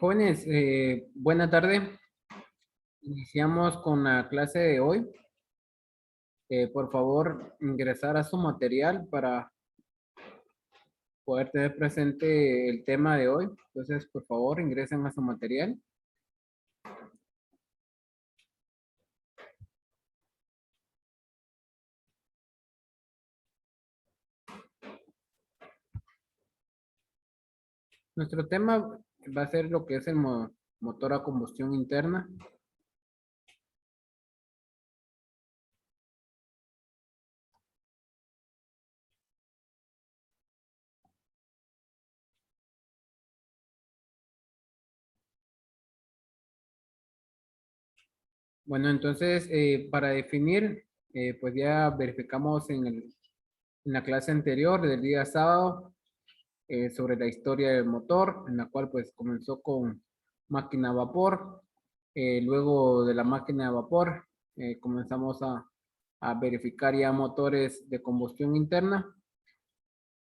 Jóvenes, buena tarde. Iniciamos con la clase de hoy. Por favor, ingresar a su material para poder tener presente el tema de hoy. Entonces, por favor, ingresen a su material. Nuestro tema va a ser lo que es el motor a combustión interna. Bueno, entonces, para definir, pues ya verificamos en la clase anterior del día sábado sobre la historia del motor, en la cual pues comenzó con máquina a vapor. Luego de la máquina de vapor comenzamos a verificar ya motores de combustión interna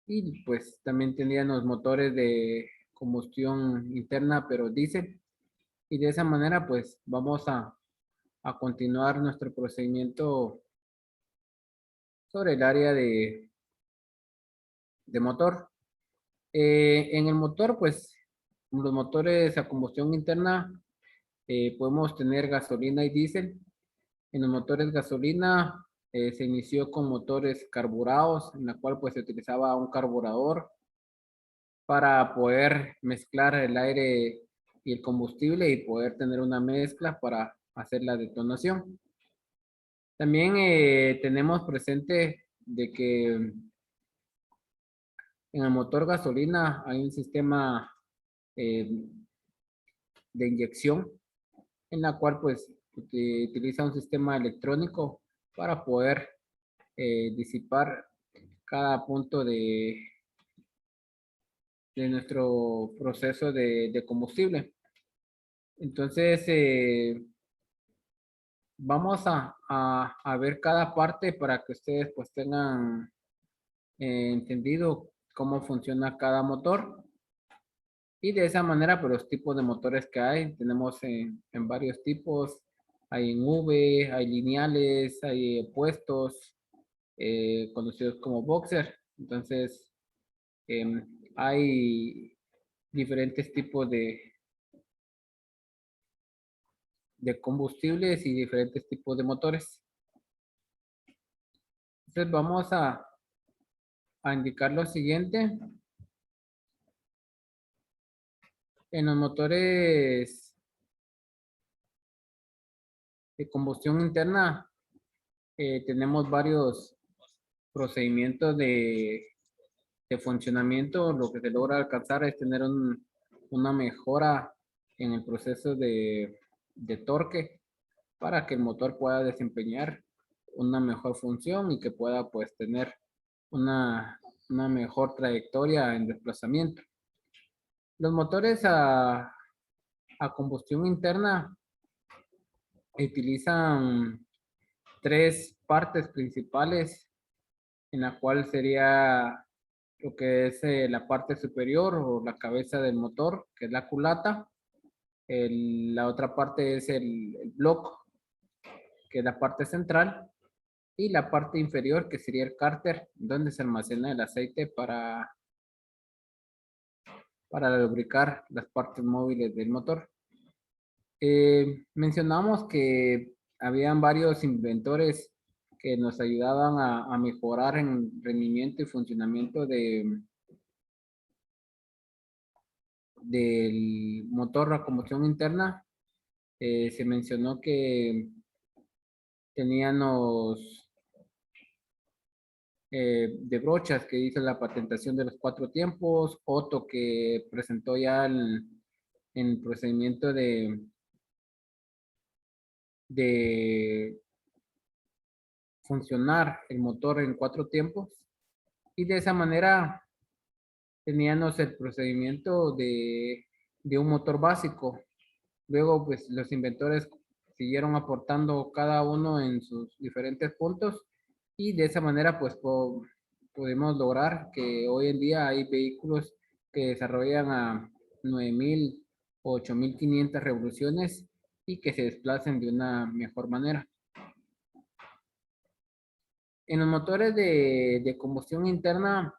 y pues también tenían los motores de combustión interna pero diésel, y de esa manera pues vamos a continuar nuestro procedimiento sobre el área de motor. En el motor, pues los motores a combustión interna podemos tener gasolina y diésel. En los motores gasolina se inició con motores carburados, en la cual pues se utilizaba un carburador para poder mezclar el aire y el combustible y poder tener una mezcla para hacer la detonación. También tenemos presente de que en el motor gasolina hay un sistema eh, de inyección en la cual pues utiliza un sistema electrónico para poder disipar cada punto de nuestro proceso de combustible. Entonces, vamos a ver cada parte para que ustedes pues tengan entendido cómo funciona cada motor. Y de esa manera, pues los tipos de motores que hay, tenemos en varios tipos. Hay en V, hay lineales, hay opuestos, conocidos como boxer. Entonces, hay diferentes tipos de combustibles y diferentes tipos de motores. Entonces, vamos a indicar lo siguiente. En los motores de combustión interna, tenemos varios procedimientos de funcionamiento. Lo que se logra alcanzar es tener una mejora en el proceso de torque para que el motor pueda desempeñar una mejor función y que pueda pues tener una mejor trayectoria en desplazamiento. Los motores a combustión interna utilizan tres partes principales, en la cual sería lo que es la parte superior o la cabeza del motor, que es la culata. La otra parte es el bloque, que es la parte central, y la parte inferior, que sería el cárter, donde se almacena el aceite para lubricar las partes móviles del motor. Mencionamos que habían varios inventores que nos ayudaban a mejorar en rendimiento y funcionamiento del motor a combustión interna. Se mencionó que tenían los de Brochas, que hizo la patentación de los 4 tiempos, Otto, que presentó ya el procedimiento de funcionar el motor en 4 tiempos, y de esa manera teníamos el procedimiento de un motor básico. Luego, pues los inventores siguieron aportando cada uno en sus diferentes puntos, y de esa manera pues pudimos lograr que hoy en día hay vehículos que desarrollan a 9000 o 8500 revoluciones y que se desplacen de una mejor manera. En los motores de combustión interna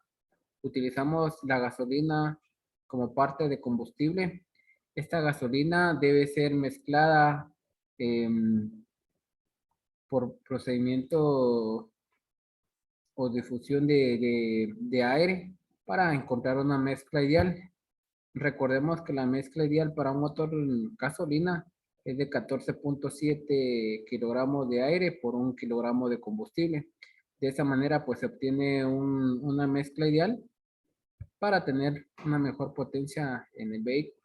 utilizamos la gasolina como parte de combustible. Esta gasolina debe ser mezclada por procedimiento o difusión de aire para encontrar una mezcla ideal. Recordemos que la mezcla ideal para un motor gasolina es de 14.7 kilogramos de aire por 1 kilogramo de combustible. De esa manera, pues se obtiene una mezcla ideal para tener una mejor potencia en el vehículo.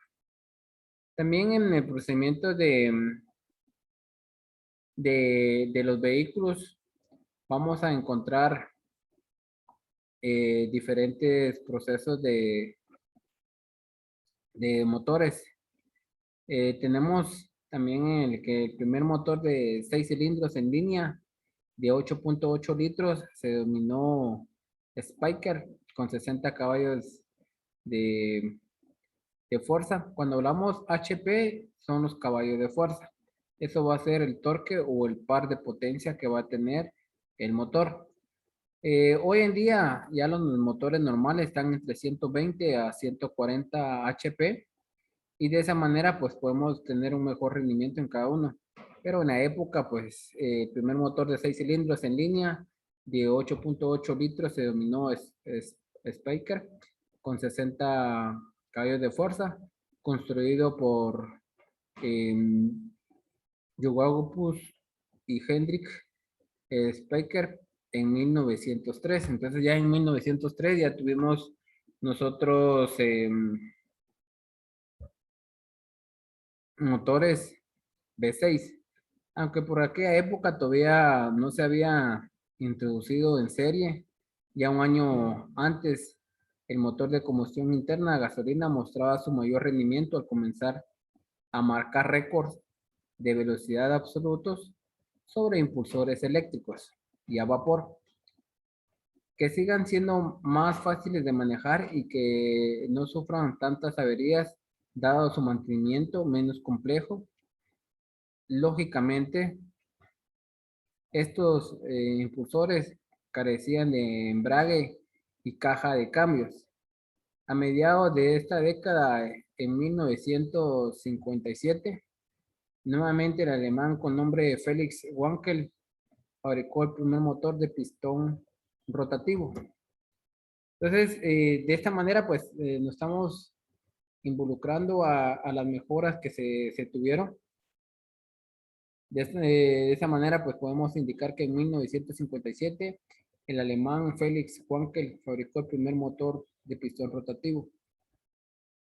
También en el procedimiento de los vehículos vamos a encontrar diferentes procesos de motores. Tenemos también el primer motor de 6 cilindros en línea de 8.8 litros se denominó Spiker con 60 caballos de, de fuerza. Cuando hablamos HP son los caballos de fuerza. Eso va a ser el torque o el par de potencia que va a tener el motor. Hoy en día ya los motores normales están entre 120 a 140 HP y de esa manera pues podemos tener un mejor rendimiento en cada uno. Pero en la época pues el primer motor de 6 cilindros en línea de 8.8 litros se denominó Spiker con 60 caballos de fuerza, construido por eh, Jacobus y Hendrik Spiker en 1903. Entonces ya en 1903 ya tuvimos nosotros motores V6, aunque por aquella época todavía no se había introducido en serie. Ya un año antes, el motor de combustión interna a gasolina mostraba su mayor rendimiento al comenzar a marcar récords de velocidad absolutos sobre impulsores eléctricos y a vapor, que sigan siendo más fáciles de manejar y que no sufran tantas averías dado su mantenimiento menos complejo. Lógicamente, estos impulsores carecían de embrague y caja de cambios. A mediados de esta década, en 1957, nuevamente el alemán con nombre Felix Wankel fabricó el primer motor de pistón rotativo. Entonces, de esta manera, pues nos estamos involucrando a las mejoras que se tuvieron. De esa manera, pues podemos indicar que en 1957 el alemán Felix Wankel fabricó el primer motor de pistón rotativo.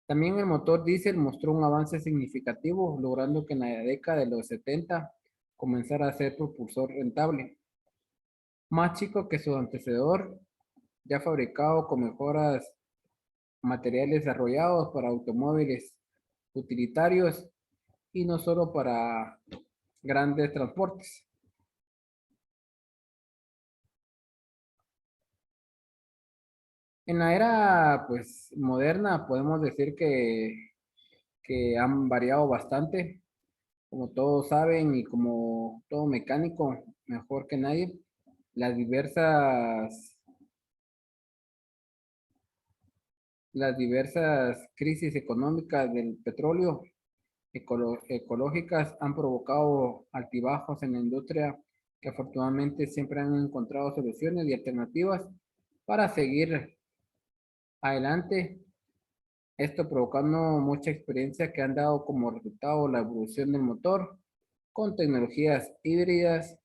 También el motor diésel mostró un avance significativo, logrando que en la década de los 70 comenzara a ser propulsor rentable. Más chico que su antecesor, ya fabricado con mejoras materiales desarrollados para automóviles utilitarios y no solo para grandes transportes. En la era pues moderna podemos decir que han variado bastante, como todos saben y como todo mecánico mejor que nadie, las diversas crisis económicas del petróleo ecológicas han provocado altibajos en la industria que afortunadamente siempre han encontrado soluciones y alternativas para seguir adelante. Esto provocando mucha experiencia que han dado como resultado la evolución del motor con tecnologías híbridas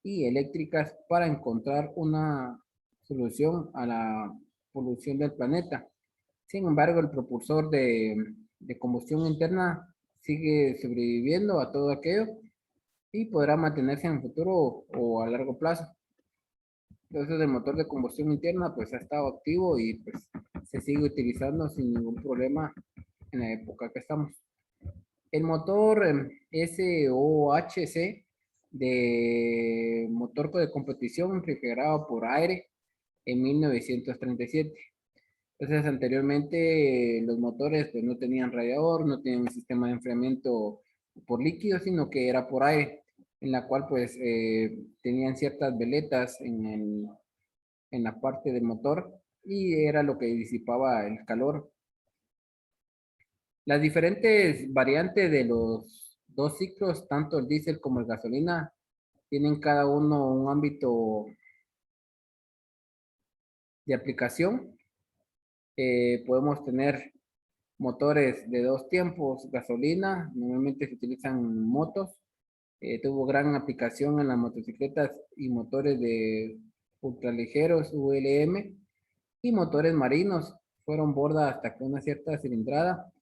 y eléctricas para encontrar una solución a la polución del planeta. Sin embargo, el propulsor de combustión interna sigue sobreviviendo a todo aquello y podrá mantenerse en el futuro o a largo plazo. Entonces el motor de combustión interna pues ha estado activo y pues se sigue utilizando sin ningún problema en la época que estamos. El motor SOHC de motor de competición refrigerado por aire en 1937. Entonces, anteriormente los motores pues no tenían radiador, no tenían un sistema de enfriamiento por líquido, sino que era por aire, en la cual pues tenían ciertas veletas en la parte del motor y era lo que disipaba el calor. Las diferentes variantes de los dos ciclos, tanto el diésel como el gasolina, tienen cada uno un ámbito de aplicación. Podemos tener motores de dos tiempos, gasolina, normalmente se utilizan en motos. Tuvo gran aplicación en las motocicletas y motores de ultraligeros ULM y motores marinos. Fueron borda hasta con una cierta cilindrada,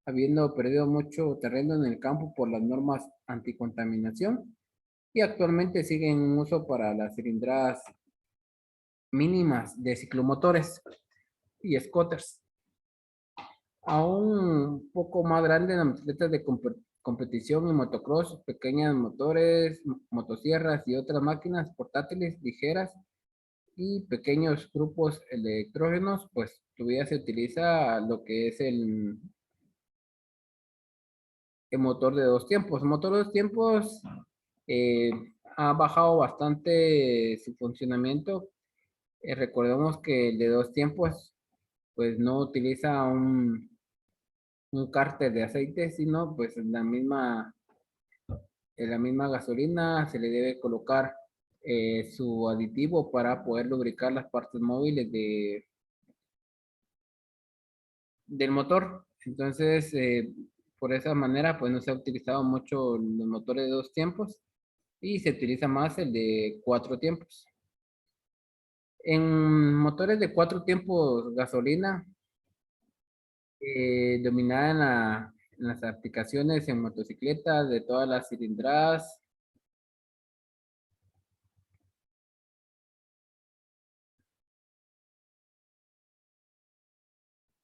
habiendo perdido mucho terreno en el campo por las normas anticontaminación y actualmente siguen en uso para las cilindradas mínimas de ciclomotores y scooters. Aún un poco más grande en las bicicletas de competición y motocross, pequeñas motores, motosierras y otras máquinas portátiles ligeras y pequeños grupos electrógenos, pues todavía se utiliza lo que es el motor de dos tiempos. El motor de dos tiempos eh, ha bajado bastante su funcionamiento. Recordemos que el de dos tiempos pues no utiliza un cárter de aceite, sino pues en la misma gasolina se le debe colocar su aditivo para poder lubricar las partes móviles del motor. Entonces, por esa manera, pues no se ha utilizado mucho los motores de dos tiempos y se utiliza más el de cuatro tiempos. En motores de cuatro tiempos gasolina, dominada en las aplicaciones en motocicletas de todas las cilindradas,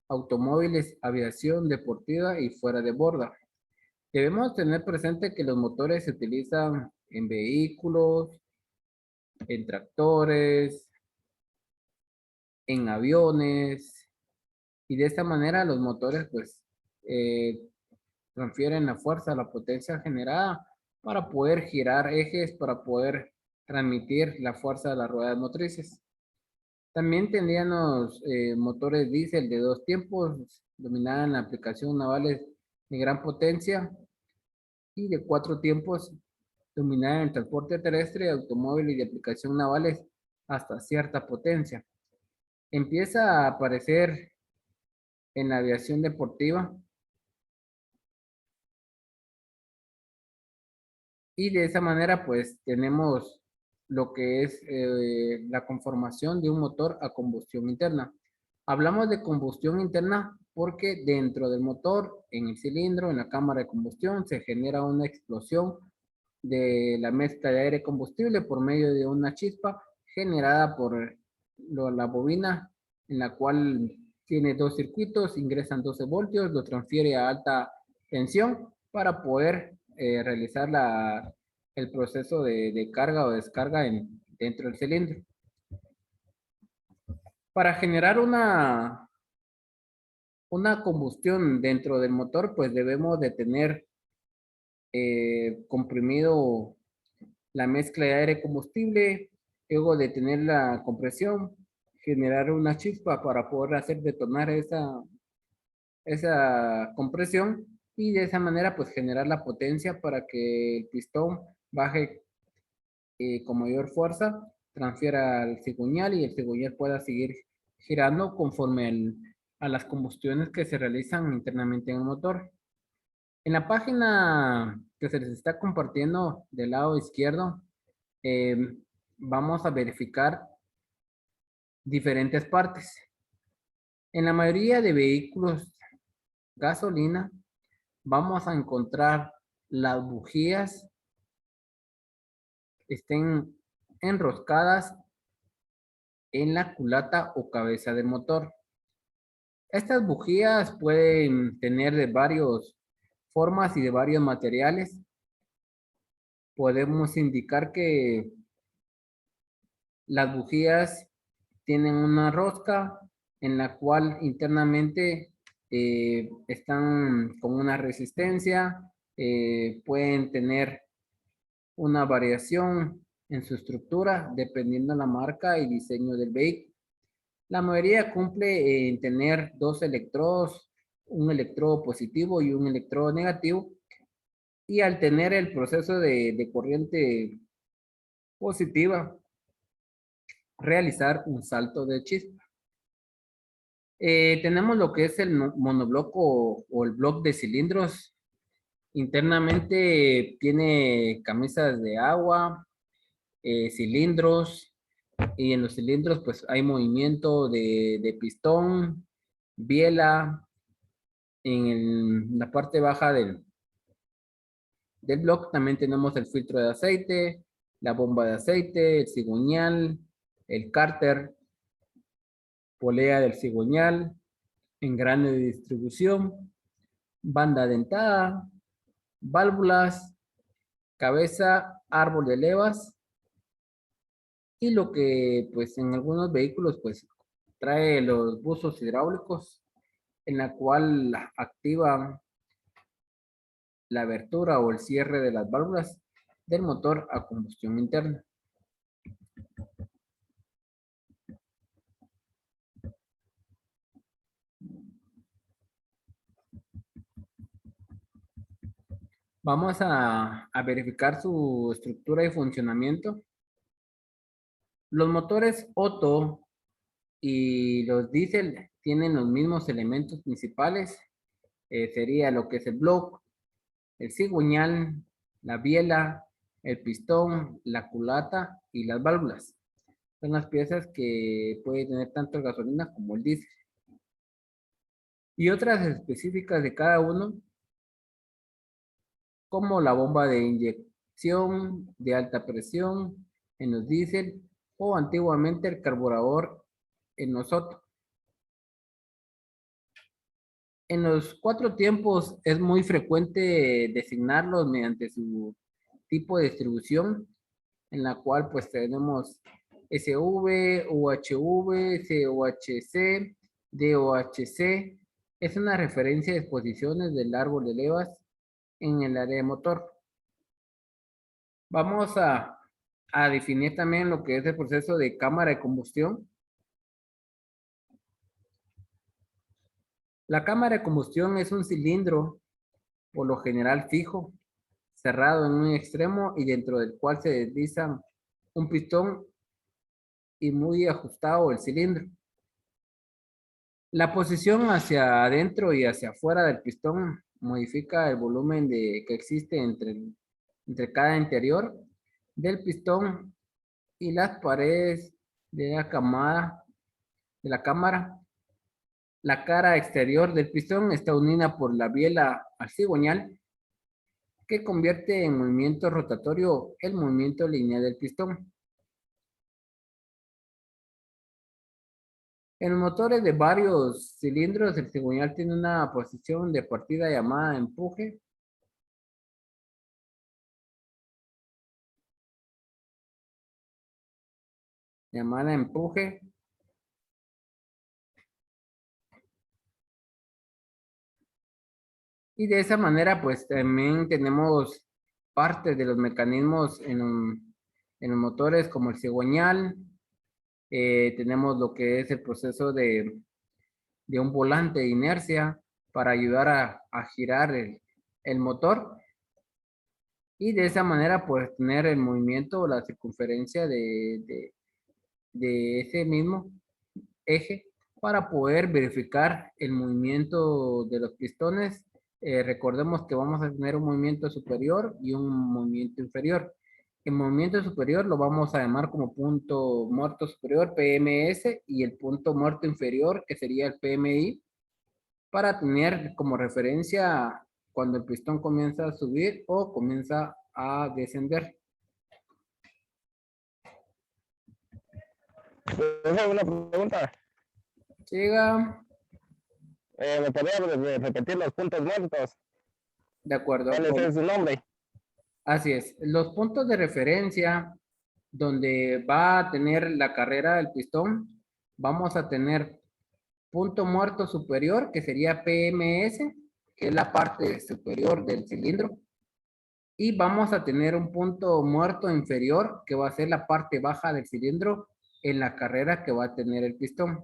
automóviles, aviación deportiva y fuera de borda. Debemos tener presente que los motores se utilizan en vehículos, en tractores, en aviones, y de esta manera los motores pues eh, transfieren la fuerza, la potencia generada para poder girar ejes, para poder transmitir la fuerza de las ruedas motrices. También tendrían los motores diésel de dos tiempos, dominaban la aplicación navales de gran potencia, y de cuatro tiempos, dominaban el transporte terrestre, automóvil y de aplicación navales hasta cierta potencia. Empieza a aparecer en la aviación deportiva y de esa manera pues tenemos lo que es la conformación de un motor a combustión interna. Hablamos de combustión interna porque dentro del motor, en el cilindro, en la cámara de combustión, se genera una explosión de la mezcla de aire combustible por medio de una chispa generada por la bobina, en la cual tiene dos circuitos, ingresan 12 voltios, lo transfiere a alta tensión para poder realizar el proceso de carga o descarga dentro del cilindro. Para generar una combustión dentro del motor, pues debemos de tener comprimido la mezcla de aire combustible, luego de tener la compresión, generar una chispa para poder hacer detonar esa compresión y de esa manera pues generar la potencia para que el pistón baje con mayor fuerza, transfiera al cigüeñal y el cigüeñal pueda seguir girando conforme a las combustiones que se realizan internamente en el motor. En la página que se les está compartiendo del lado izquierdo, eh, vamos a verificar diferentes partes. En la mayoría de vehículos gasolina, vamos a encontrar las bujías estén enroscadas en la culata o cabeza del motor. Estas bujías pueden tener de varias formas y de varios materiales. Podemos indicar que las bujías tienen una rosca en la cual internamente están con una resistencia, pueden tener una variación en su estructura dependiendo de la marca y diseño del vehículo. La mayoría cumple en tener dos electrodos, un electrodo positivo y un electrodo negativo, y al tener el proceso de corriente positiva, realizar un salto de chispa. Tenemos lo que es el monobloc o el bloc de cilindros. Internamente tiene camisas de agua, cilindros, y en los cilindros pues hay movimiento de pistón, biela. En la parte baja del bloc también tenemos el filtro de aceite, la bomba de aceite, el cigüeñal, el cárter, polea del cigüeñal, engrane de distribución, banda dentada, válvulas, cabeza, árbol de levas, y lo que pues en algunos vehículos pues trae los buzos hidráulicos en la cual activan la abertura o el cierre de las válvulas del motor a combustión interna. Vamos a verificar su estructura y funcionamiento. Los motores Otto y los diésel tienen los mismos elementos principales. Sería lo que es el bloque, el cigüeñal, la biela, el pistón, la culata y las válvulas. Son las piezas que puede tener tanto el gasolina como el diésel. Y otras específicas de cada uno, como la bomba de inyección de alta presión en los diésel o antiguamente el carburador en los Otto. En los cuatro tiempos es muy frecuente designarlos mediante su tipo de distribución, en la cual pues tenemos SV, UHV, COHC, DOHC. Es una referencia de exposiciones del árbol de levas en el área de motor. Vamos a definir también lo que es el proceso de cámara de combustión. La cámara de combustión es un cilindro, por lo general fijo, cerrado en un extremo y dentro del cual se desliza un pistón y muy ajustado el cilindro. La posición hacia adentro y hacia afuera del pistón modifica el volumen que existe entre cada interior del pistón y las paredes de la cámara. La cara exterior del pistón está unida por la biela al cigüeñal, que convierte en movimiento rotatorio el movimiento lineal del pistón. En los motores de varios cilindros, el cigüeñal tiene una posición de partida llamada empuje. Llamada empuje. Y de esa manera, pues también tenemos parte de los mecanismos en los motores como el cigüeñal. Tenemos lo que es el proceso de un volante de inercia para ayudar a girar el motor. Y de esa manera, pues tener el movimiento o la circunferencia de ese mismo eje para poder verificar el movimiento de los pistones. Recordemos que vamos a tener un movimiento superior y un movimiento inferior. El movimiento superior lo vamos a llamar como punto muerto superior, PMS, y el punto muerto inferior, que sería el PMI, para tener como referencia cuando el pistón comienza a subir o comienza a descender. Tengo una pregunta. Siga. ¿Me podría repetir los puntos muertos? De acuerdo. ¿Cuál es su nombre? Así es. Los puntos de referencia donde va a tener la carrera del pistón, vamos a tener punto muerto superior, que sería PMS, que es la parte superior del cilindro. Y vamos a tener un punto muerto inferior, que va a ser la parte baja del cilindro en la carrera que va a tener el pistón.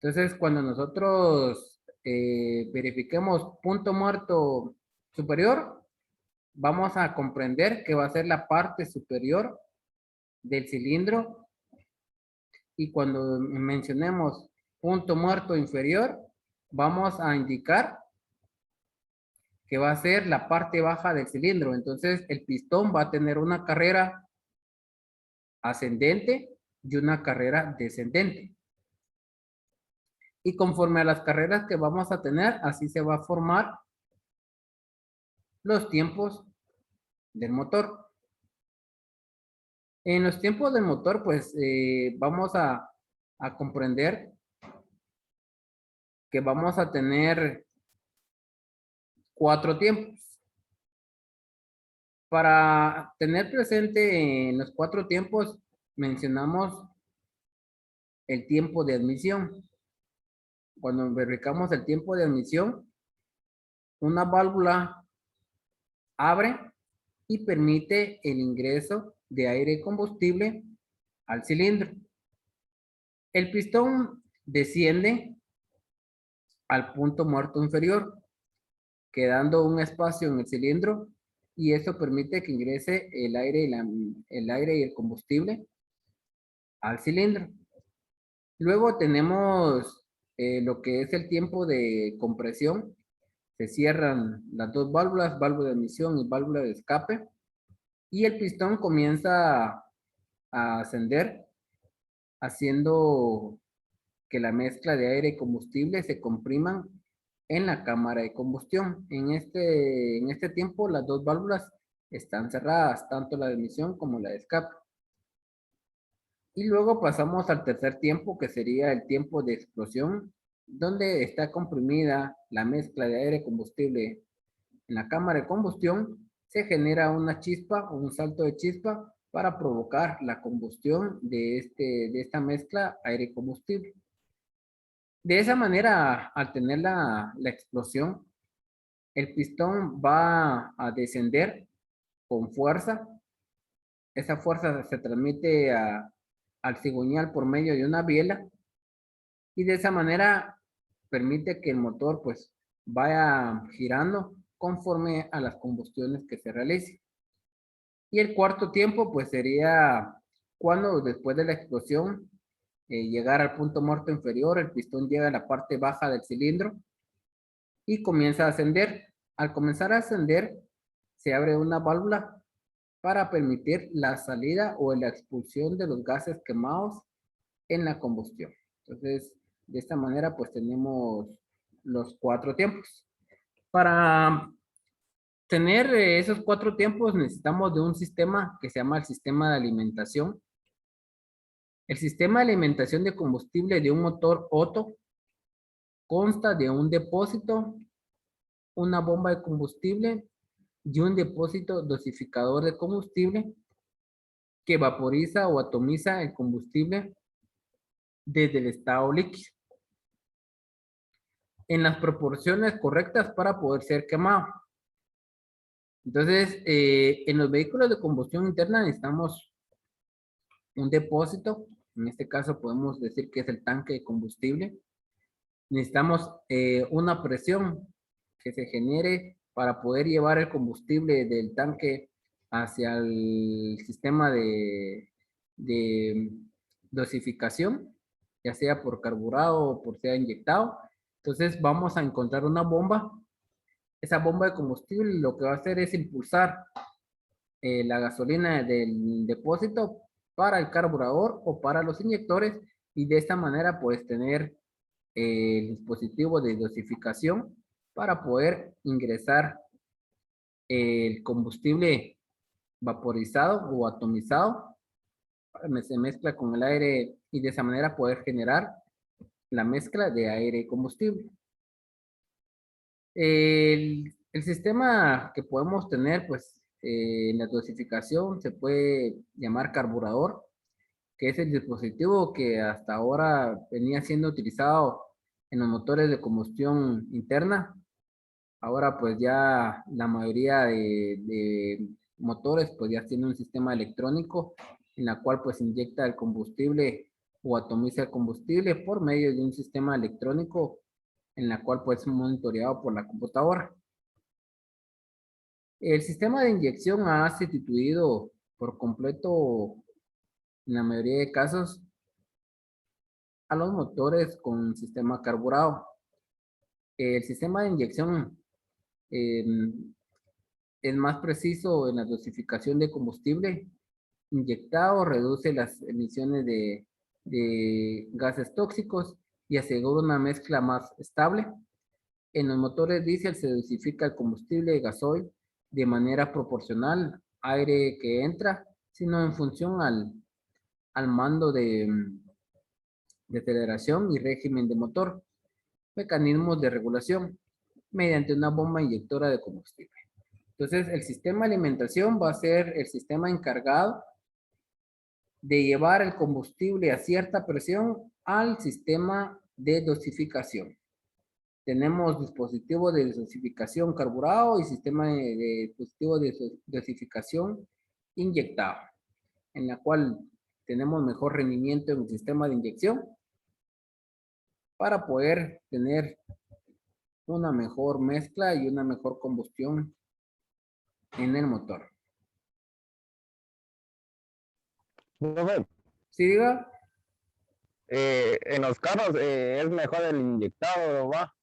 Entonces, cuando nosotros verifiquemos punto muerto superior, vamos a comprender que va a ser la parte superior del cilindro. Y cuando mencionemos punto muerto inferior, vamos a indicar que va a ser la parte baja del cilindro. Entonces, el pistón va a tener una carrera ascendente y una carrera descendente. Y conforme a las carreras que vamos a tener, así se va a formar los tiempos del motor. En los tiempos del motor, pues vamos a comprender que vamos a tener 4 tiempos. Para tener presente en los 4 tiempos, mencionamos el tiempo de admisión. Cuando verificamos el tiempo de admisión, una válvula abre y permite el ingreso de aire y combustible al cilindro. El pistón desciende al punto muerto inferior, quedando un espacio en el cilindro, y eso permite que ingrese el aire y el combustible al cilindro. Luego tenemos lo que es el tiempo de compresión. Se cierran las dos válvulas, válvula de admisión y válvula de escape, y el pistón comienza a ascender, haciendo que la mezcla de aire y combustible se compriman en la cámara de combustión. En este tiempo, las dos válvulas están cerradas, tanto la de admisión como la de escape. Y luego pasamos al tercer tiempo, que sería el tiempo de explosión, donde está comprimida la mezcla de aire y combustible en la cámara de combustión. Se genera una chispa o un salto de chispa para provocar la combustión de esta mezcla aire y combustible. De esa manera, al tener la explosión, el pistón va a descender con fuerza. Esa fuerza se transmite al cigüeñal por medio de una biela, y de esa manera permite que el motor pues vaya girando conforme a las combustiones que se realicen. Y el cuarto tiempo pues sería cuando después de la explosión llegar al punto muerto inferior, el pistón llega a la parte baja del cilindro y comienza a ascender. Al comenzar a ascender, se abre una válvula para permitir la salida o la expulsión de los gases quemados en la combustión. Entonces, de esta manera, pues tenemos los 4 tiempos. Para tener esos 4 tiempos, necesitamos de un sistema que se llama el sistema de alimentación. El sistema de alimentación de combustible de un motor Otto consta de un depósito, una bomba de combustible y un depósito dosificador de combustible que vaporiza o atomiza el combustible desde el estado líquido en las proporciones correctas para poder ser quemado. Entonces, en los vehículos de combustión interna necesitamos un depósito. En este caso podemos decir que es el tanque de combustible. Necesitamos una presión que se genere para poder llevar el combustible del tanque hacia el sistema de dosificación, ya sea por carburado o por sea inyectado. Entonces vamos a encontrar una bomba. Esa bomba de combustible lo que va a hacer es impulsar la gasolina del depósito para el carburador o para los inyectores, y de esta manera puedes tener el dispositivo de dosificación para poder ingresar el combustible vaporizado o atomizado. Se mezcla con el aire y de esa manera poder generar la mezcla de aire y combustible. El sistema que podemos tener, pues, en la dosificación se puede llamar carburador. que es el dispositivo que hasta ahora venía siendo utilizado en los motores de combustión interna. Ahora pues ya la mayoría de motores pues ya tienen un sistema electrónico en la cual pues inyecta el combustible o atomiza el combustible por medio de un sistema electrónico en la cual pues es monitoreado por la computadora. El sistema de inyección ha sustituido por completo, en la mayoría de casos, a los motores con sistema carburado. El sistema de inyección eh, es más preciso en la dosificación de combustible inyectado, reduce las emisiones de gases tóxicos y asegura una mezcla más estable. En los motores diésel se dosifica el combustible gasoil de manera proporcional, aire que entra, sino en función al mando de aceleración y régimen de motor, mecanismos de regulación, mediante una bomba inyectora de combustible. Entonces, el sistema de alimentación va a ser el sistema encargado de llevar el combustible a cierta presión al sistema de dosificación. Tenemos dispositivos de dosificación carburado y sistema de dispositivo de dosificación inyectado, en la cual tenemos mejor rendimiento en el sistema de inyección para poder tener una mejor mezcla y una mejor combustión en el motor. Profe, ¿Sí, diga? en los carros es mejor el inyectado, ¿va?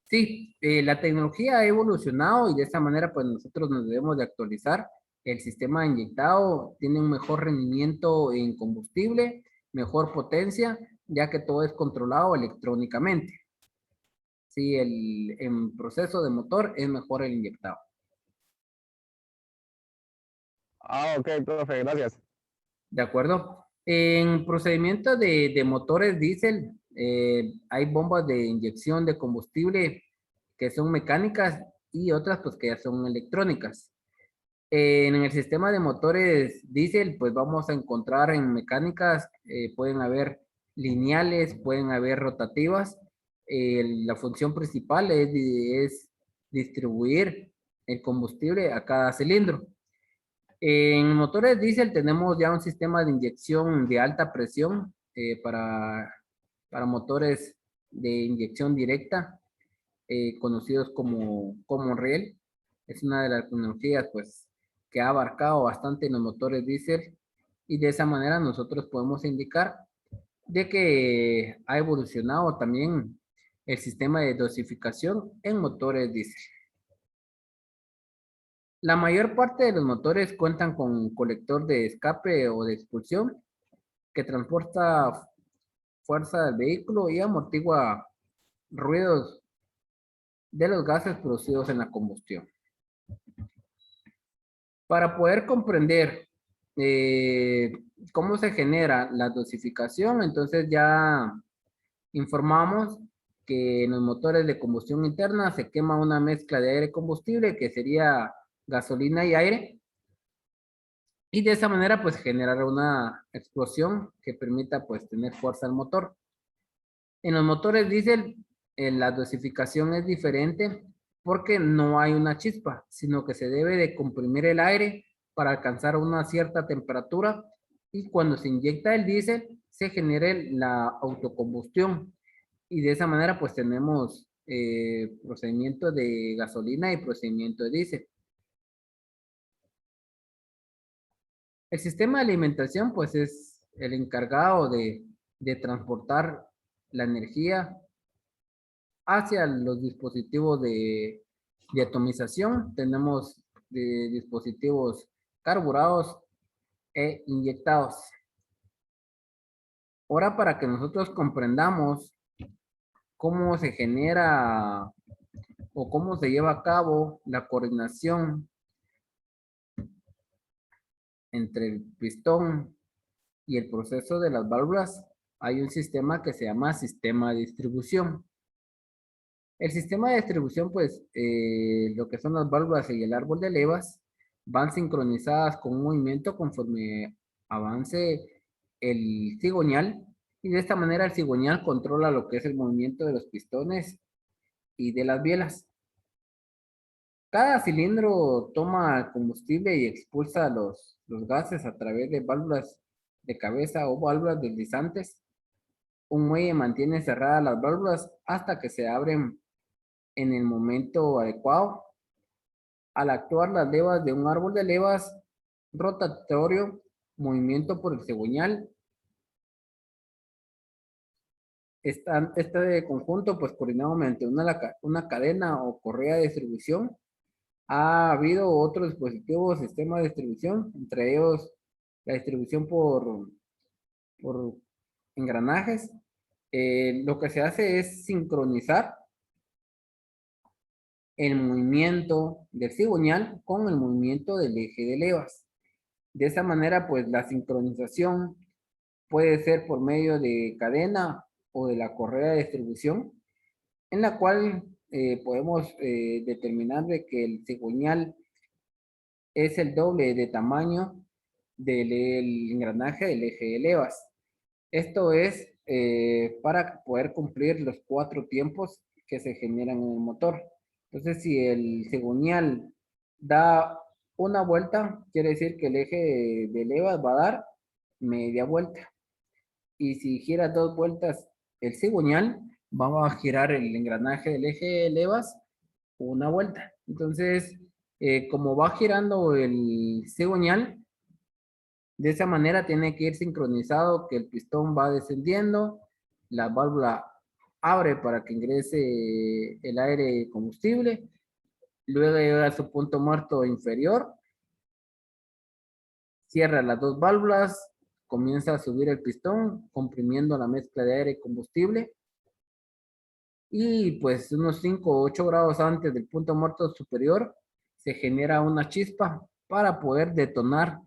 Sí, la tecnología ha evolucionado y de esa manera pues nosotros nos debemos de actualizar. El sistema inyectado tiene un mejor rendimiento en combustible, mejor potencia, ya que todo es controlado electrónicamente. Sí, en proceso de motor es mejor el inyectado. Ah, ok, profe, gracias. ¿De acuerdo? En procedimiento de motores diésel, hay bombas de inyección de combustible que son mecánicas y otras pues que ya son electrónicas. En el sistema de motores diésel, pues vamos a encontrar en mecánicas, pueden haber lineales, pueden haber rotativas. La función principal es distribuir el combustible a cada cilindro. En motores diésel tenemos ya un sistema de inyección de alta presión para motores de inyección directa, conocidos como riel. Es una de las tecnologías pues, que ha abarcado bastante en los motores diésel y de esa manera nosotros podemos indicar de que ha evolucionado también el sistema de dosificación en motores diésel. La mayor parte de los motores cuentan con un colector de escape o de expulsión que transporta fuerza del vehículo y amortigua ruidos de los gases producidos en la combustión. Para poder comprender eh, cómo se genera la dosificación, entonces ya informamos que en los motores de combustión interna se quema una mezcla de aire y combustible que sería gasolina y aire. Y de esa manera, pues generar una explosión que permita, pues, tener fuerza al motor. En los motores diésel, la dosificación es diferente porque no hay una chispa, sino que se debe de comprimir el aire para alcanzar una cierta temperatura y cuando se inyecta el diésel, se genere la autocombustión. Y de esa manera, pues, tenemos procedimiento de gasolina y procedimiento de diésel. El sistema de alimentación, pues, es el encargado de transportar la energía hacia los dispositivos de atomización. Tenemos dispositivos carburados e inyectados. Ahora, para que nosotros comprendamos cómo se genera o cómo se lleva a cabo la coordinación entre el pistón y el proceso de las válvulas, hay un sistema que se llama sistema de distribución. El sistema de distribución, pues, lo que son las válvulas y el árbol de levas van sincronizadas con un movimiento conforme avance el cigüeñal, y de esta manera el cigüeñal controla lo que es el movimiento de los pistones y de las bielas. Cada cilindro toma combustible y expulsa los gases a través de válvulas de cabeza o válvulas deslizantes. Un muelle mantiene cerradas las válvulas hasta que se abren en el momento adecuado. Al actuar las levas de un árbol de levas rotatorio, movimiento por el cigüeñal, este conjunto, pues coordinado mediante una cadena o correa de distribución. Ha habido otros dispositivos, sistemas de distribución, entre ellos la distribución por engranajes. Lo que se hace es sincronizar el movimiento del cigüeñal con el movimiento del eje de levas. De esa manera, pues la sincronización puede ser por medio de cadena o de la correa de distribución, en la cual podemos determinar de que el cigüeñal es el doble de tamaño del engranaje del eje de levas. Esto es para poder cumplir los 4 tiempos que se generan en el motor. Entonces, si el cigüeñal da una vuelta, quiere decir que el eje de levas va a dar media vuelta. Y si gira 2 vueltas el cigüeñal, va a girar el engranaje del eje de levas una vuelta. Entonces, como va girando el cigüeñal, de esa manera tiene que ir sincronizado que el pistón va descendiendo, la válvula abre para que ingrese el aire combustible, luego llega a su punto muerto inferior, cierra las 2 válvulas, comienza a subir el pistón, comprimiendo la mezcla de aire y combustible, y pues unos 5 o 8 grados antes del punto muerto superior, se genera una chispa para poder detonar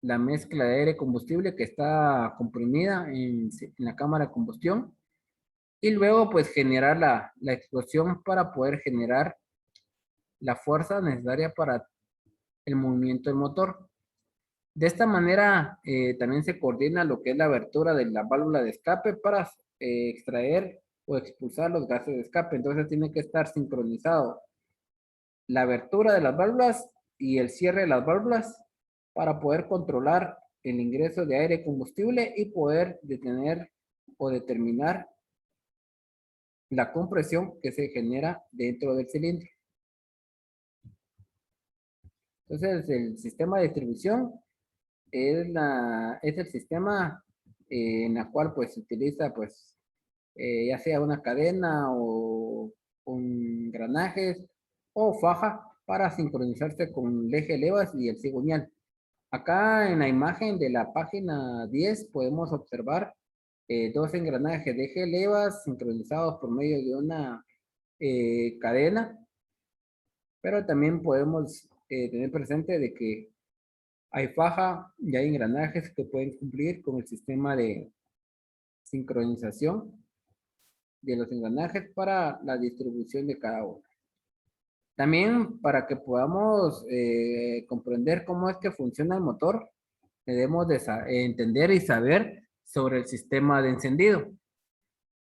la mezcla de aire combustible que está comprimida en la cámara de combustión, y luego pues generar la explosión para poder generar la fuerza necesaria para el movimiento del motor. De esta manera también se coordina lo que es la abertura de la válvula de escape para extraer o expulsar los gases de escape. Entonces tiene que estar sincronizado la abertura de las válvulas y el cierre de las válvulas para poder controlar el ingreso de aire y combustible y poder detener o determinar la compresión que se genera dentro del cilindro. Entonces, el sistema de distribución es el sistema en la cual pues se utiliza pues ya sea una cadena o engranajes o faja para sincronizarse con el eje levas y el cigüeñal. Acá en la imagen de la página 10 podemos observar 2 engranajes de eje levas sincronizados por medio de una cadena, pero también podemos tener presente de que hay faja y hay engranajes que pueden cumplir con el sistema de sincronización de los engranajes para la distribución de cada uno. También para que podamos comprender cómo es que funciona el motor, debemos de entender y saber sobre el sistema de encendido.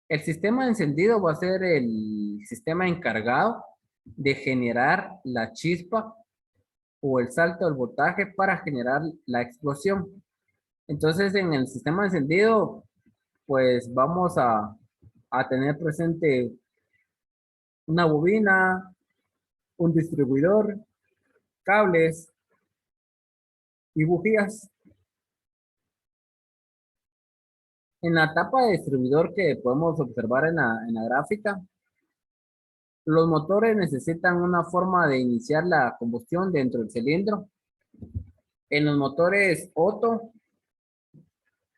El sistema de encendido va a ser el sistema encargado de generar la chispa o el salto del voltaje para generar la explosión. Entonces, en el sistema de encendido, pues vamos a tener presente una bobina, un distribuidor, cables y bujías. En la tapa de distribuidor que podemos observar en la gráfica, los motores necesitan una forma de iniciar la combustión dentro del cilindro. En los motores Otto,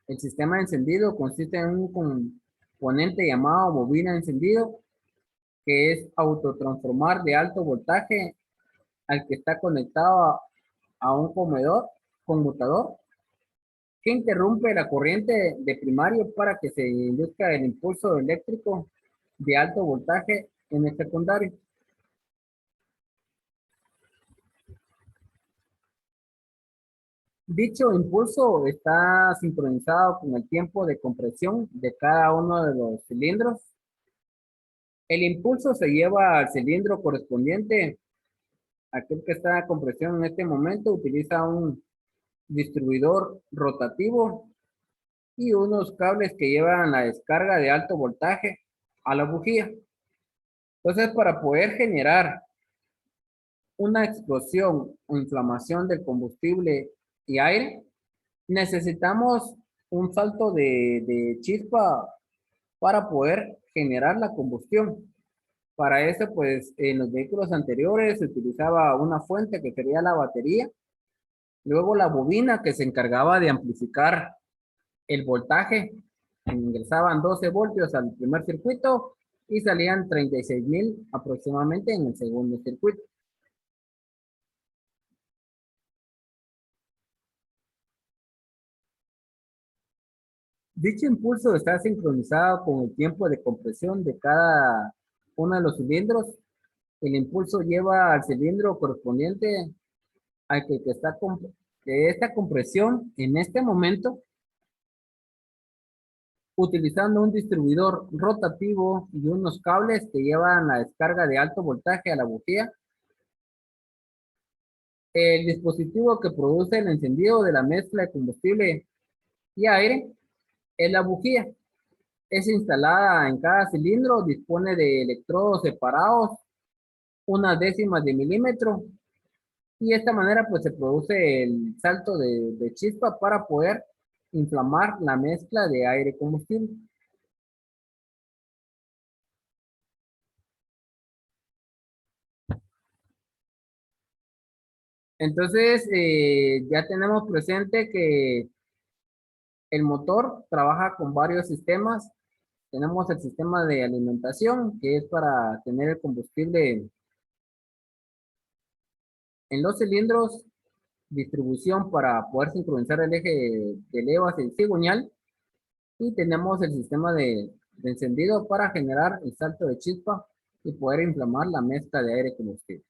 el sistema de encendido consiste en un componente llamado bobina de encendido, que es autotransformar de alto voltaje al que está conectado a un conmutador que interrumpe la corriente de primario para que se induzca el impulso eléctrico de alto voltaje en el secundario. Dicho impulso está sincronizado con el tiempo de compresión de cada uno de los cilindros. El impulso se lleva al cilindro correspondiente. Aquel que está en compresión en este momento utiliza un distribuidor rotativo y unos cables que llevan la descarga de alto voltaje a la bujía. Entonces, para poder generar una explosión o inflamación del combustible y aire, necesitamos un salto de chispa para poder generar la combustión. Para eso, pues, en los vehículos anteriores se utilizaba una fuente que sería la batería, luego la bobina que se encargaba de amplificar el voltaje, ingresaban 12 voltios al primer circuito y salían 36,000 aproximadamente en el segundo circuito. Dicho impulso está sincronizado con el tiempo de compresión de cada uno de los cilindros. El impulso lleva al cilindro correspondiente al que está de esta compresión en este momento, utilizando un distribuidor rotativo y unos cables que llevan la descarga de alto voltaje a la bujía. El dispositivo que produce el encendido de la mezcla de combustible y aire es la bujía. Es instalada en cada cilindro, dispone de electrodos separados, unas décimas de milímetro, y de esta manera pues se produce el salto de chispa para poder inflamar la mezcla de aire combustible. Entonces, ya tenemos presente que el motor trabaja con varios sistemas. Tenemos el sistema de alimentación, que es para tener el combustible en los cilindros, distribución para poder sincronizar el eje de levas y cigüeñal, y tenemos el sistema de encendido para generar el salto de chispa y poder inflamar la mezcla de aire combustible.